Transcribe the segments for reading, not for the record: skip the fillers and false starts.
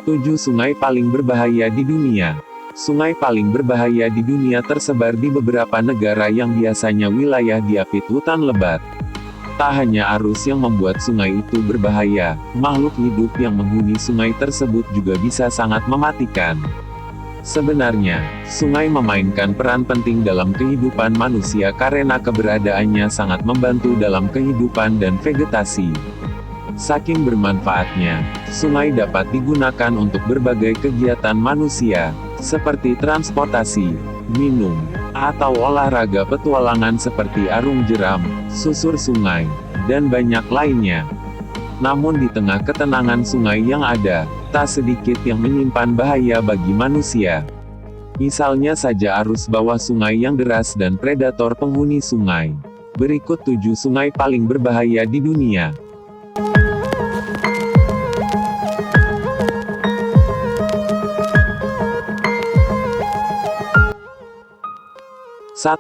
7 Sungai paling berbahaya di dunia. Sungai paling berbahaya di dunia tersebar di beberapa negara yang biasanya wilayah diapit hutan lebat. Tak hanya arus yang membuat sungai itu berbahaya, makhluk hidup yang menghuni sungai tersebut juga bisa sangat mematikan. Sebenarnya, sungai memainkan peran penting dalam kehidupan manusia karena keberadaannya sangat membantu dalam kehidupan dan vegetasi. Saking bermanfaatnya, sungai dapat digunakan untuk berbagai kegiatan manusia, seperti transportasi, minum, atau olahraga petualangan seperti arung jeram, susur sungai, dan banyak lainnya. Namun di tengah ketenangan sungai yang ada, tak sedikit yang menyimpan bahaya bagi manusia. Misalnya saja arus bawah sungai yang deras dan predator penghuni sungai. Berikut 7 sungai paling berbahaya di dunia. 1.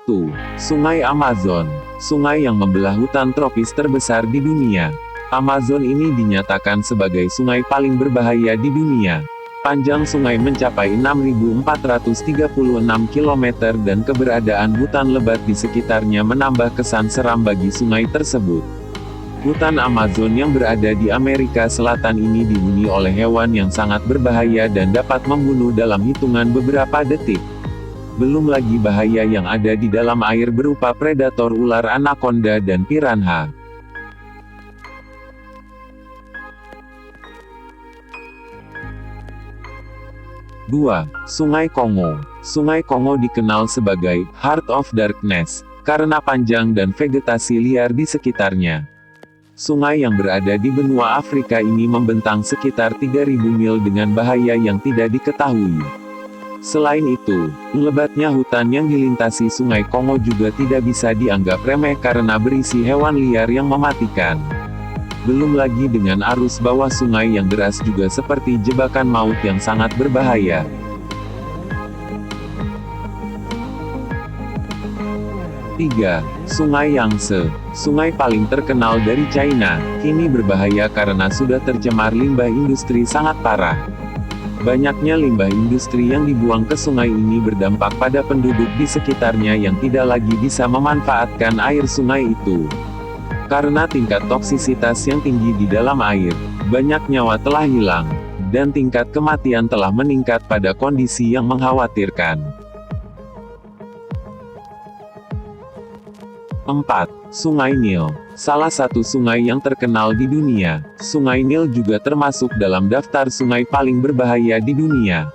Sungai Amazon. Sungai yang membelah hutan tropis terbesar di dunia. Amazon ini dinyatakan sebagai sungai paling berbahaya di dunia. Panjang sungai mencapai 6.436 km dan keberadaan hutan lebat di sekitarnya menambah kesan seram bagi sungai tersebut. Hutan Amazon yang berada di Amerika Selatan ini dihuni oleh hewan yang sangat berbahaya dan dapat membunuh dalam hitungan beberapa detik. Belum lagi bahaya yang ada di dalam air berupa predator ular anaconda dan piranha. Dua, Sungai Kongo. Sungai Kongo dikenal sebagai Heart of Darkness karena panjang dan vegetasi liar di sekitarnya. Sungai yang berada di benua Afrika ini membentang sekitar 3.000 mil dengan bahaya yang tidak diketahui. Selain itu, lebatnya hutan yang dilintasi Sungai Kongo juga tidak bisa dianggap remeh karena berisi hewan liar yang mematikan. Belum lagi dengan arus bawah sungai yang deras juga seperti jebakan maut yang sangat berbahaya. 3. Sungai Yangtze. Sungai paling terkenal dari China, kini berbahaya karena sudah tercemar limbah industri sangat parah. Banyaknya limbah industri yang dibuang ke sungai ini berdampak pada penduduk di sekitarnya yang tidak lagi bisa memanfaatkan air sungai itu. Karena tingkat toksisitas yang tinggi di dalam air, banyak nyawa telah hilang, dan tingkat kematian telah meningkat pada kondisi yang mengkhawatirkan. 4. Sungai Nil. Salah satu sungai yang terkenal di dunia, Sungai Nil juga termasuk dalam daftar sungai paling berbahaya di dunia.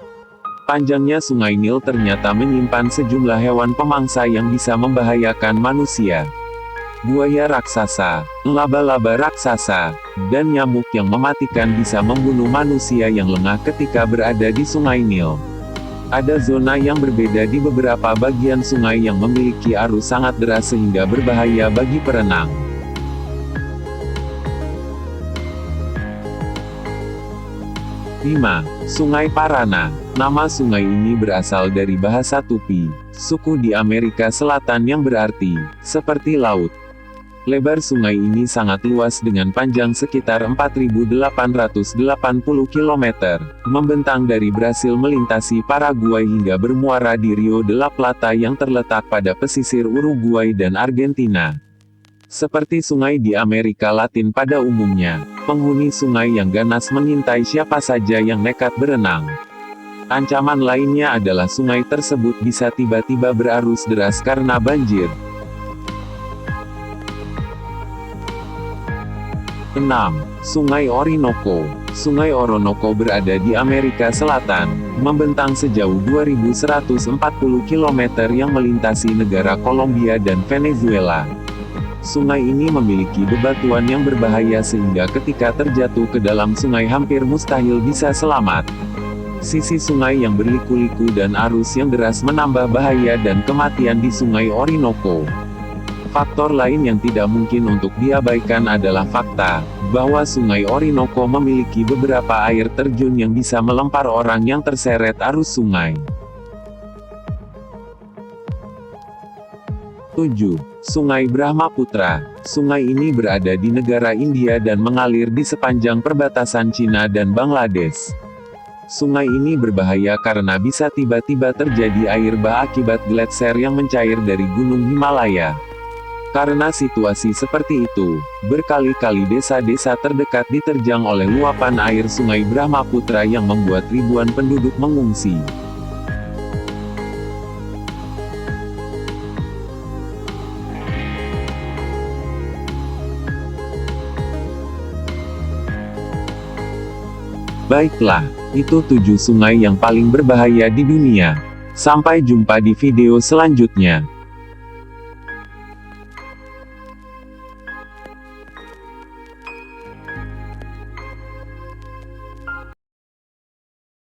Panjangnya Sungai Nil ternyata menyimpan sejumlah hewan pemangsa yang bisa membahayakan manusia. Buaya raksasa, laba-laba raksasa, dan nyamuk yang mematikan bisa membunuh manusia yang lengah ketika berada di Sungai Nil. Ada zona yang berbeda di beberapa bagian sungai yang memiliki arus sangat deras sehingga berbahaya bagi perenang. 5. Sungai Parana. Nama sungai ini berasal dari bahasa Tupi, suku di Amerika Selatan yang berarti seperti laut. Lebar sungai ini sangat luas dengan panjang sekitar 4.880 km, membentang dari Brasil melintasi Paraguay hingga bermuara di Rio de la Plata yang terletak pada pesisir Uruguay dan Argentina. Seperti sungai di Amerika Latin pada umumnya, penghuni sungai yang ganas mengintai siapa saja yang nekat berenang. Ancaman lainnya adalah sungai tersebut bisa tiba-tiba berarus deras karena banjir. 6. Sungai Orinoco. Sungai Orinoco berada di Amerika Selatan, membentang sejauh 2.140 km yang melintasi negara Kolombia dan Venezuela. Sungai ini memiliki bebatuan yang berbahaya sehingga ketika terjatuh ke dalam sungai hampir mustahil bisa selamat. Sisi sungai yang berliku-liku dan arus yang deras menambah bahaya dan kematian di Sungai Orinoco. Faktor lain yang tidak mungkin untuk diabaikan adalah fakta bahwa Sungai Orinoco memiliki beberapa air terjun yang bisa melempar orang yang terseret arus sungai. 7. Sungai Brahmaputra. Sungai ini berada di negara India dan mengalir di sepanjang perbatasan Cina dan Bangladesh. Sungai ini berbahaya karena bisa tiba-tiba terjadi air bah akibat gletser yang mencair dari Gunung Himalaya. Karena situasi seperti itu, berkali-kali desa-desa terdekat diterjang oleh luapan air Sungai Brahmaputra yang membuat ribuan penduduk mengungsi. Baiklah, itu 7 sungai yang paling berbahaya di dunia. Sampai jumpa di video selanjutnya.